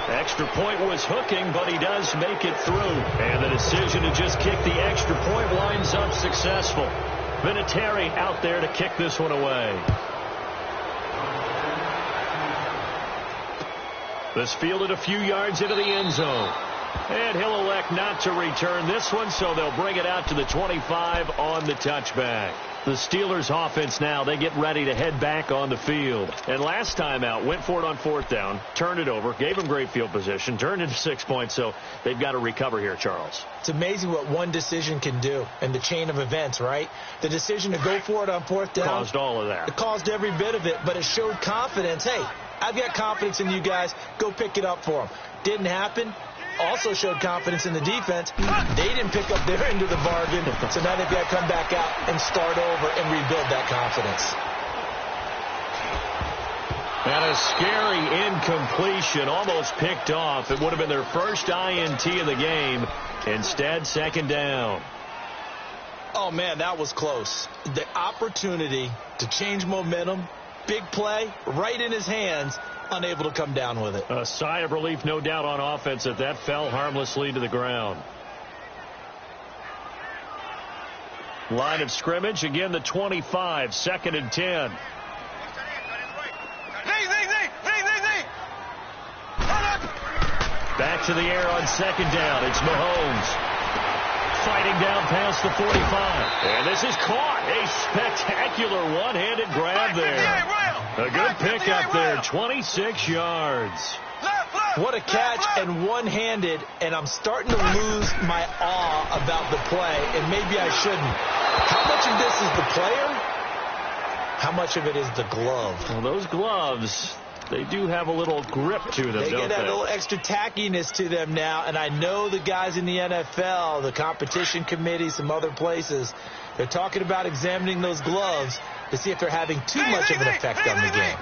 Extra point was hooking, but he does make it through. And the decision to just kick the extra point winds up successful. Vinatieri out there to kick this one away. This fielded a few yards into the end zone. And he'll elect not to return this one, so they'll bring it out to the 25 on the touchback. The Steelers offense now, they get ready to head back on the field. And last time out, went for it on 4th down, turned it over, gave them great field position, turned into 6 points, so they've got to recover here, Charles. It's amazing what one decision can do in the chain of events, right? The decision to go for it on 4th down. Caused all of that. It caused every bit of it, but it showed confidence. Hey, I've got confidence in you guys. Go pick it up for them. Didn't happen. Also showed confidence in the defense. They didn't pick up their end of the bargain, so now they've got to come back out and start over and rebuild that confidence. And a scary incompletion, almost picked off. It would have been their first INT of the game. Instead, 2nd down. Oh, man, that was close. The opportunity to change momentum, big play, right in his hands, unable to come down with it. A sigh of relief, no doubt, on offense that that fell harmlessly to the ground. Line of scrimmage, again the 25, 2nd and 10. Back to the air on 2nd down. It's Mahomes. Fighting down past the 45. And this is caught. A spectacular one-handed grab there. A good pickup there, 26 yards. What a catch, and one-handed, and I'm starting to lose my awe about the play, and maybe I shouldn't. How much of this is the player? How much of it is the glove? Well, those gloves, they do have a little grip to them, don't they? They get that little extra tackiness to them now, and I know the guys in the NFL, the competition committee, some other places, they're talking about examining those gloves to see if they're having too much of an effect on the game.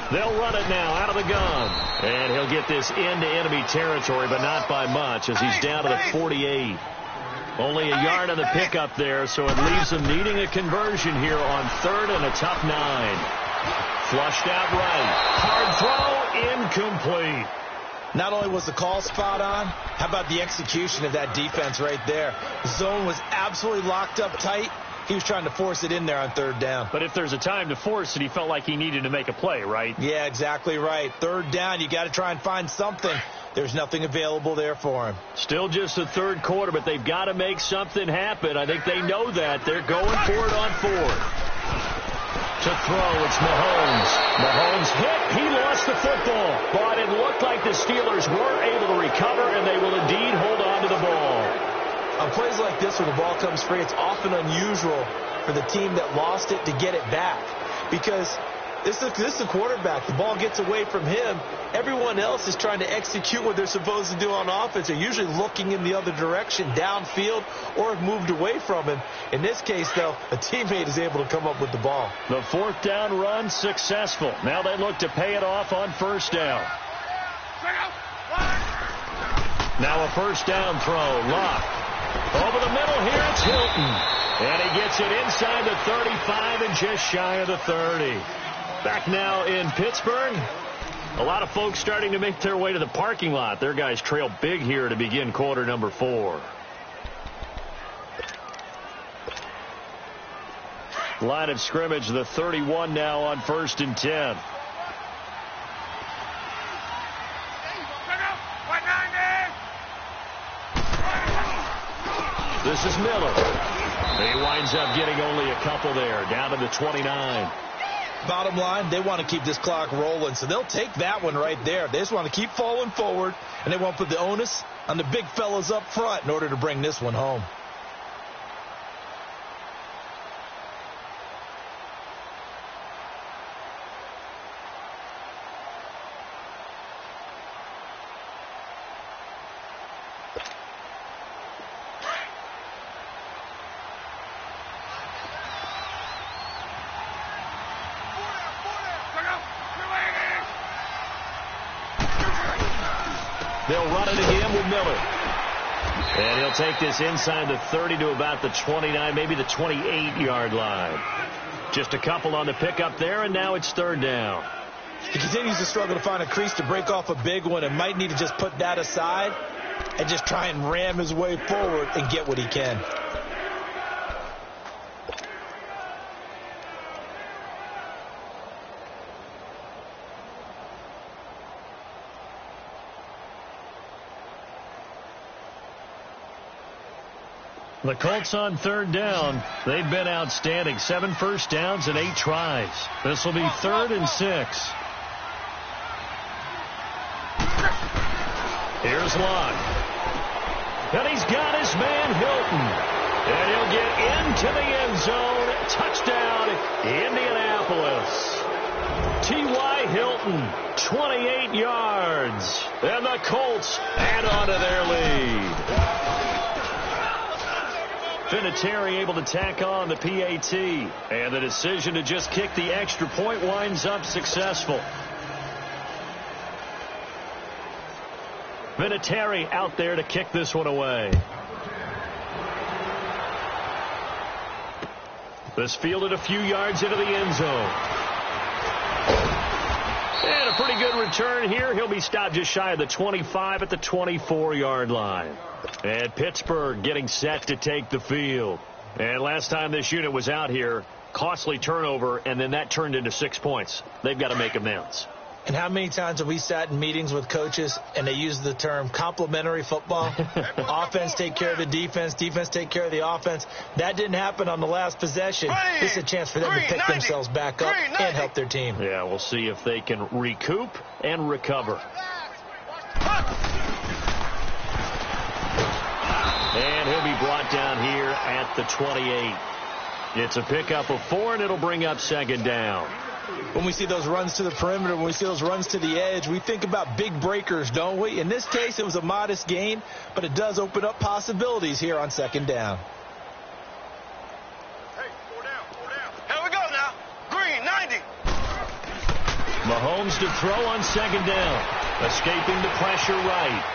They'll run it now out of the gun. And he'll get this into enemy territory, but not by much as he's down to the 48. Only a yard on the pickup there, so it leaves them needing a conversion here on 3rd and a tough 9. Flushed out right. Hard throw incomplete. Not only was the call spot on, how about the execution of that defense right there? The zone was absolutely locked up tight. He was trying to force it in there on third down. But if there's a time to force it, he felt like he needed to make a play, right? Yeah, exactly right. Third down, you got to try and find something. There's nothing available there for him. Still just the third quarter, but they've got to make something happen. I think they know that. They're going for it on fourth. To throw, it's Mahomes. Mahomes hit. He lost the football. But it looked like the Steelers were able to recover, and they will indeed hold on to the ball. On plays like this, when the ball comes free, it's often unusual for the team that lost it to get it back. Because this is the quarterback. The ball gets away from him. Everyone else is trying to execute what they're supposed to do on offense. They're usually looking in the other direction, downfield, or have moved away from him. In this case, though, a teammate is able to come up with the ball. The fourth down run successful. Now they look to pay it off on first down. Now a first down throw. Lock. Over the middle here, it's Hilton. And he gets it inside the 35 and just shy of the 30. Back now in Pittsburgh. A lot of folks starting to make their way to the parking lot. Their guys trail big here to begin quarter number 4. Line of scrimmage, the 31 now on 1st and 10. This is Miller. He winds up getting only a couple there, down to the 29. Bottom line, they want to keep this clock rolling, so they'll take that one right there. They just want to keep falling forward, and they want to put the onus on the big fellas up front in order to bring this one home. They'll run it again with Miller. And he'll take this inside the 30 to about the 29, maybe the 28-yard line. Just a couple on the pickup there, and now it's third down. He continues to struggle to find a crease to break off a big one and might need to just put that aside and just try and ram his way forward and get what he can. The Colts on third down. They've been outstanding. 7 first downs and 8 tries. This will be 3rd and 6. Here's Locke. And he's got his man Hilton. And he'll get into the end zone. Touchdown, Indianapolis. T.Y. Hilton, 28 yards. And the Colts add on to their lead. Vinatieri able to tack on the PAT. And the decision to just kick the extra point winds up successful. Vinatieri out there to kick this one away. This fielded a few yards into the end zone. And a pretty good return here. He'll be stopped just shy of the 25 at the 24-yard line. And Pittsburgh getting set to take the field. And last time this unit was out here, costly turnover, and then that turned into 6 points. They've got to make amends. And how many times have we sat in meetings with coaches and they use the term complementary football? Offense take care of the defense, defense take care of the offense. That didn't happen on the last possession. This is a chance for them to pick themselves back up and help their team. Yeah, we'll see if they can recoup and recover. And he'll be brought down here at the 28. It's a pickup of 4, and it'll bring up 2nd down. When we see those runs to the perimeter, when we see those runs to the edge, we think about big breakers, don't we? In this case, it was a modest gain, but it does open up possibilities here on 2nd down. Hey, 4 down. Here we go now. Green, 90. Mahomes to throw on 2nd down. Escaping the pressure right.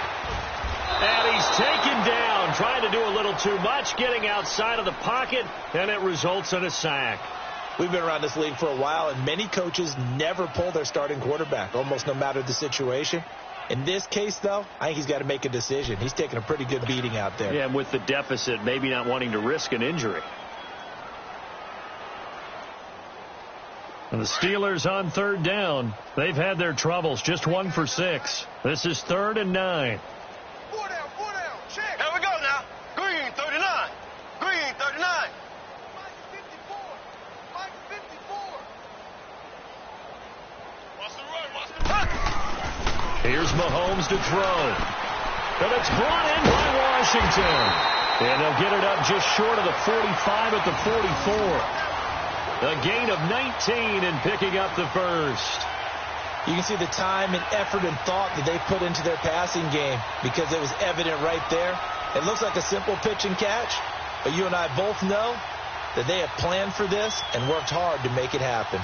And he's taken down, trying to do a little too much, getting outside of the pocket, and it results in a sack. We've been around this league for a while, and many coaches never pull their starting quarterback, almost no matter the situation. In this case, though, I think he's got to make a decision. He's taking a pretty good beating out there. Yeah, and with the deficit, maybe not wanting to risk an injury. And the Steelers on third down. They've had their troubles, just 1 for 6. This is 3rd and 9. 4 down, check. Here we go now. Green, 39. Green, 39. Mike 54. Mike 54. Watch the run, Here's Mahomes to throw. But it's brought in by Washington. And they'll get it up just short of the 45 at the 44. A gain of 19 in picking up the first. You can see the time and effort and thought that they put into their passing game because it was evident right there. It looks like a simple pitch and catch, but you and I both know that they have planned for this and worked hard to make it happen.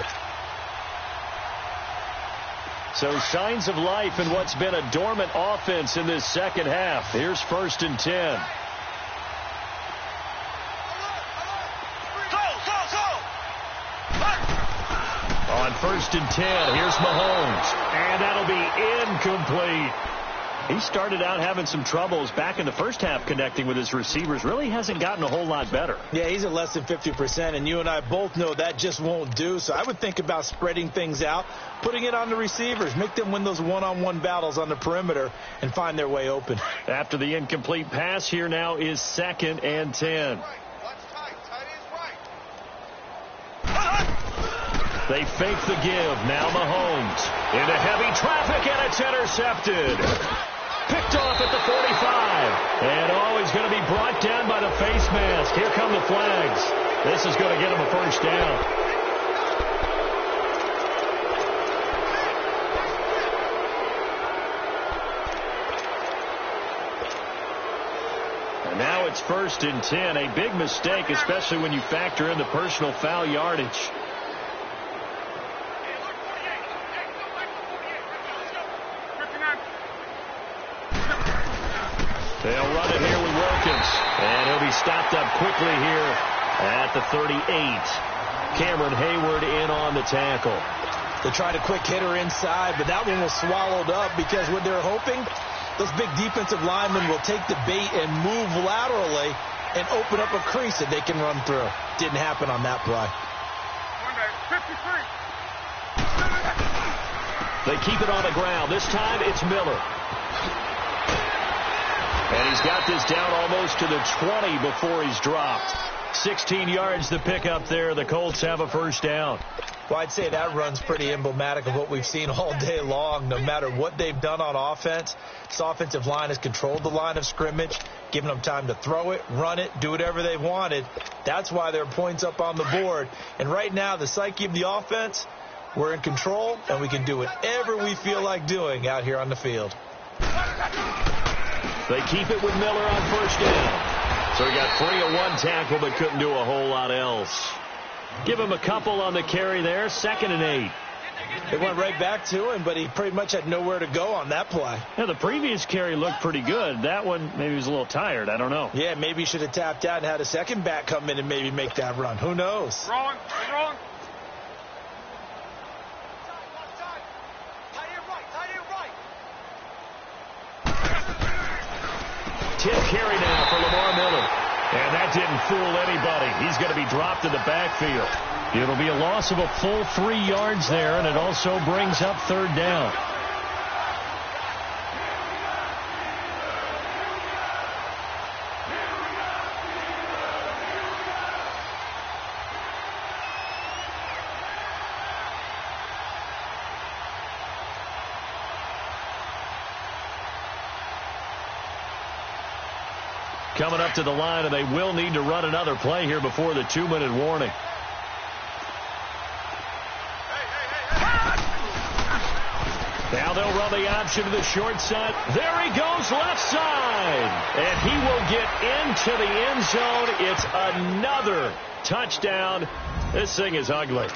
So signs of life in what's been a dormant offense in this second half. Here's 1st and 10. On 1st and 10, here's Mahomes. And that'll be incomplete. He started out having some troubles back in the first half connecting with his receivers. Really hasn't gotten a whole lot better. Yeah, he's at less than 50%, and you and I both know that just won't do. So I would think about spreading things out, putting it on the receivers, make them win those one-on-one battles on the perimeter and find their way open. After the incomplete pass, here now is 2nd and 10. They fake the give. Now Mahomes into heavy traffic, and it's intercepted. Picked off at the 45. And he's going to be brought down by the face mask. Here come the flags. This is going to get him a first down. And now it's 1st and 10. A big mistake, especially when you factor in the personal foul yardage. They'll run it here with Wilkins. And he'll be stopped up quickly here at the 38. Cameron Hayward in on the tackle. They tried a quick hitter inside, but that one was swallowed up because what they're hoping, those big defensive linemen will take the bait and move laterally and open up a crease that they can run through. Didn't happen on that play. 53. They keep it on the ground. This time it's Miller. And he's got this down almost to the 20 before he's dropped. 16 yards to pick up there. The Colts have a first down. Well, I'd say that run's pretty emblematic of what we've seen all day long. No matter what they've done on offense, this offensive line has controlled the line of scrimmage, given them time to throw it, run it, do whatever they wanted. That's why there are points up on the board. And right now, the psyche of the offense, we're in control, and we can do whatever we feel like doing out here on the field. They keep it with Miller on first down. So he got 3 of 1 tackle, but couldn't do a whole lot else. Give him a couple on the carry there. 2nd and 8. They went right back to him, but he pretty much had nowhere to go on that play. Yeah, the previous carry looked pretty good. That one, maybe he was a little tired. I don't know. Yeah, maybe he should have tapped out and had a second back come in and maybe make that run. Who knows? Wrong. Tip carry now for Lamar Miller. And that didn't fool anybody. He's going to be dropped in the backfield. It'll be a loss of a full 3 yards there, and it also brings up 3rd down. Coming up to the line, and they will need to run another play here before the 2-minute warning. Now they'll run the option to the short side. There he goes, left side. And he will get into the end zone. It's another touchdown. This thing is ugly.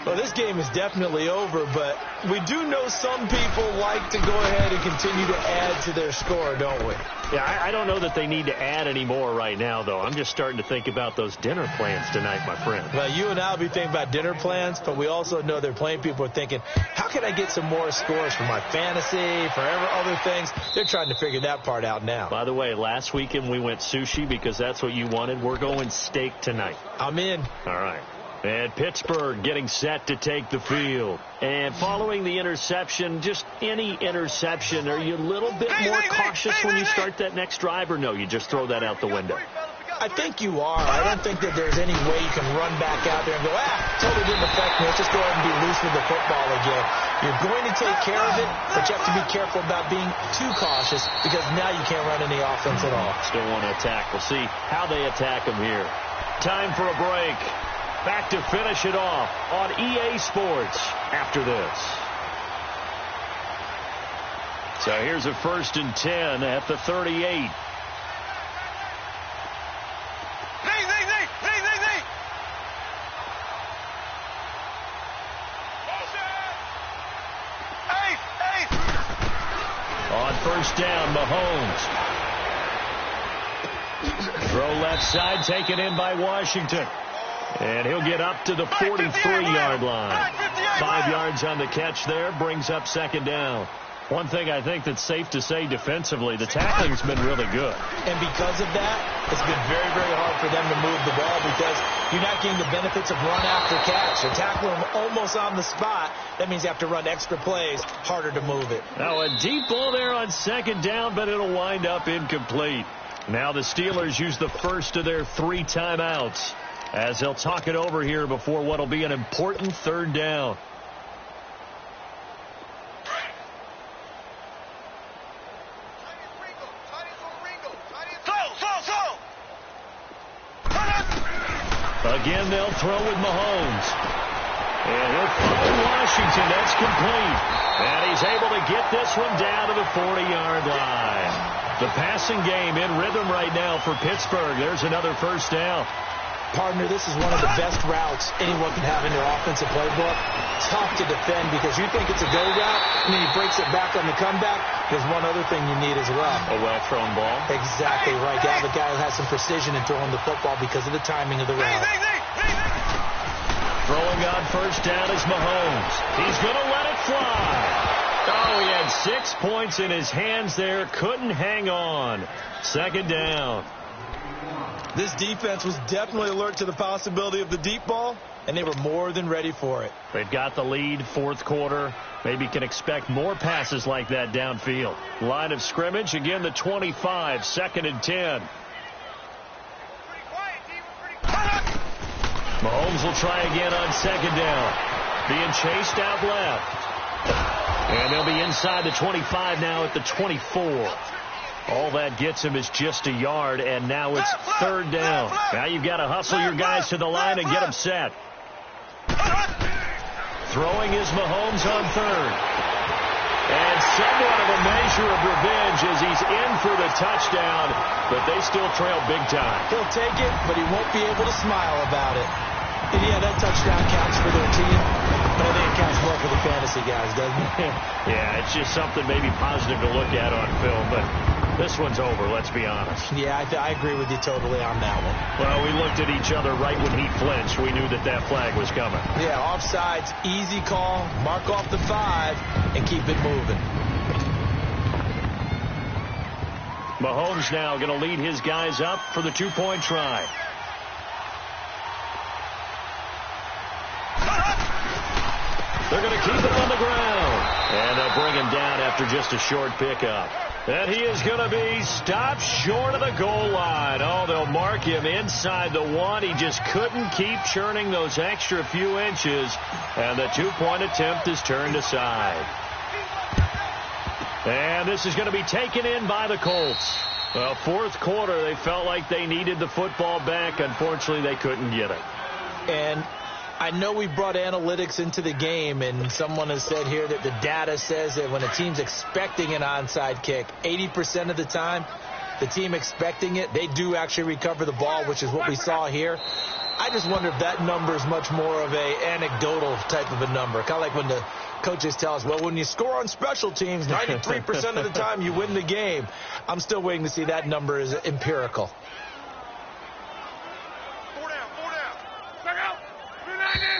Well, this game is definitely over, but we do know some people like to go ahead and continue to add to their score, don't we? Yeah, I don't know that they need to add any more right now, though. I'm just starting to think about those dinner plans tonight, my friend. Well, you and I will be thinking about dinner plans, but we also know they're playing people are thinking, how can I get some more scores for my fantasy, for other things? They're trying to figure that part out now. By the way, last weekend we went sushi because that's what you wanted. We're going steak tonight. I'm in. All right. And Pittsburgh getting set to take the field. And following the interception, just any interception, are you a little bit more cautious when you start that next drive, or no, you just throw that out the window? I think you are. I don't think that there's any way you can run back out there and go, totally didn't affect me. Let's just go ahead and be loose with the football again. You're going to take care of it, but you have to be careful about being too cautious because now you can't run any offense at all. Still want to attack. We'll see how they attack them here. Time for a break. Back to finish it off on EA Sports after this. So here's a 1st and 10 at the 38. On 1st down, Mahomes. Throw left side, taken in by Washington. And he'll get up to the 43-yard line. 5 yards on the catch there, brings up 2nd down. One thing I think that's safe to say defensively, the tackling's been really good. And because of that, it's been very, very hard for them to move the ball because you're not getting the benefits of run after catch. You're tackling them almost on the spot. That means you have to run extra plays, harder to move it. Now a deep ball there on 2nd down, but it'll wind up incomplete. Now the Steelers use the first of their 3 timeouts as they'll talk it over here before what'll be an important 3rd down. Again, they'll throw with Mahomes. And he'll find Washington. That's complete. And he's able to get this one down to the 40-yard line. The passing game in rhythm right now for Pittsburgh. There's another 1st down. Partner, this is one of the best routes anyone can have in their offensive playbook. Tough to defend because you think it's a go route, and then he breaks it back on the comeback. There's one other thing you need as well. A well-thrown ball. Exactly right. You have a guy who has some precision in throwing the football because of the timing of the route. Throwing on 1st down is Mahomes. He's going to let it fly. Oh, he had 6 points in his hands there. Couldn't hang on. 2nd down. This defense was definitely alert to the possibility of the deep ball, and they were more than ready for it. They've got the lead, 4th quarter. Maybe can expect more passes like that downfield. Line of scrimmage, again the 25, 2nd and 10. Mahomes will try again on 2nd down. Being chased out left. And they'll be inside the 25 now at the 24. All that gets him is just a yard, and now it's 3rd down. Now you've got to hustle your guys to the line and get them set. Throwing is Mahomes on 3rd. And somewhat of a measure of revenge as he's in for the touchdown, but they still trail big time. He'll take it, but he won't be able to smile about it. And yeah, that touchdown counts for their team, but I think it counts more for the fantasy guys, doesn't it? Yeah, it's just something maybe positive to look at on film, but this one's over, let's be honest. Yeah, I agree with you totally on that one. Well, we looked at each other right when he flinched. We knew that that flag was coming. Yeah, offsides, easy call, mark off the 5, and keep it moving. Mahomes now going to lead his guys up for the 2-point try. They're going to keep it on the ground. And they'll bring him down after just a short pickup. And he is going to be stopped short of the goal line. Oh, they'll mark him inside the 1. He just couldn't keep churning those extra few inches. And the 2-point attempt is turned aside. And this is going to be taken in by the Colts. Well, 4th quarter, they felt like they needed the football back. Unfortunately, they couldn't get it. And I know we brought analytics into the game, and someone has said here that the data says that when a team's expecting an onside kick, 80% of the time, the team expecting it, they do actually recover the ball, which is what we saw here. I just wonder if that number is much more of a anecdotal type of a number, kind of like when the Coaches tell us, well, when you score on special teams, 93% of the time you win the game. I'm still waiting to see that number is empirical. Four down. Back out. 390.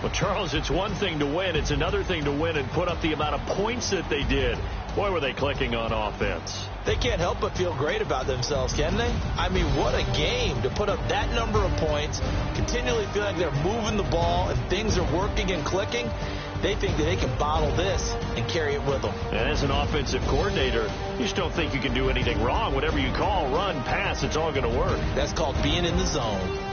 Well, Charles, it's one thing to win. It's another thing to win and put up the amount of points that they did. Boy, were they clicking on offense. They can't help but feel great about themselves, can they? I mean, what a game to put up that number of points, continually feel like they're moving the ball and things are working and clicking. They think that they can bottle this and carry it with them. And as an offensive coordinator, you just don't think you can do anything wrong. Whatever you call, run, pass, it's all going to work. That's called being in the zone.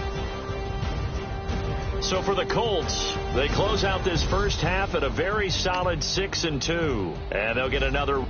So for the Colts, they close out this first half at a very solid 6-2. And they'll get another...